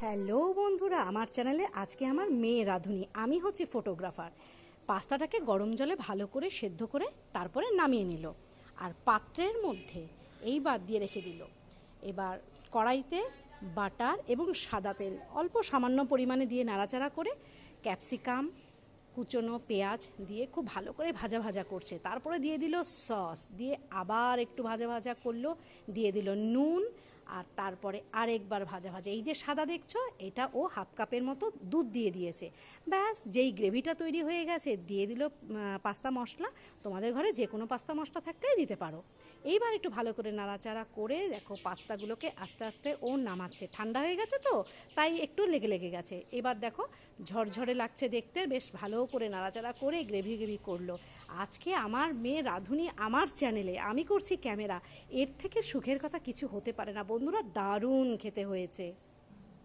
Hello বন্ধুরা, আমার চ্যানেলে আজকে আমার মেয়ে রাঁধুনি। আমি হচ্ছি ফটোগ্রাফার। পাস্তাটাকে গরম জলে ভালো করে সেদ্ধ করে তারপরে নামিয়ে নিল, আর পাত্রের মধ্যে এইবার দিয়ে রেখে দিল। এবার কড়াইতে বাটার এবং সাদা তেল অল্প সামান্য পরিমাণে দিয়ে নাড়াচাড়া করে ক্যাপসিকাম, কুচনো পেঁয়াজ দিয়ে খুব ভালো করে ভাজা ভাজা করছে। তারপরে দিয়ে দিল সস, দিয়ে আবার একটু ভাজা ভাজা করলো, দিয়ে দিল নুন, আর তারপরে আরেকবার ভাজা ভাজা। এই যে সাদা দেখছো, এটা ও হাফ কাপের মতো দুধ দিয়ে দিয়েছে। ব্যাস, যেই গ্রেভিটা তৈরি হয়ে গেছে, দিয়ে দিল পাস্তা মশলা। তোমাদের ঘরে যে কোনো পাস্তা মশলা থাকলেই দিতে পারো। এইবার একটু ভালো করে নাড়াচাড়া করে দেখো পাস্তাগুলোকে আস্তে আস্তে ও নামাচ্ছে। ঠান্ডা হয়ে গেছে তো, তাই একটু লেগে লেগে গেছে। এবার দেখো ঝরঝরে লাগছে দেখতে, বেশ ভালো করে নাড়াচাড়া করে গ্রেভি গ্রেভি করলো। আজকে আমার মেয়ে রাঁধুনি আমার চ্যানেলে, আমি করছি ক্যামেরা। এর থেকে সুখের কথা কিছু হতে পারে না বন্ধুরা। দারুণ খেতে হয়েছে।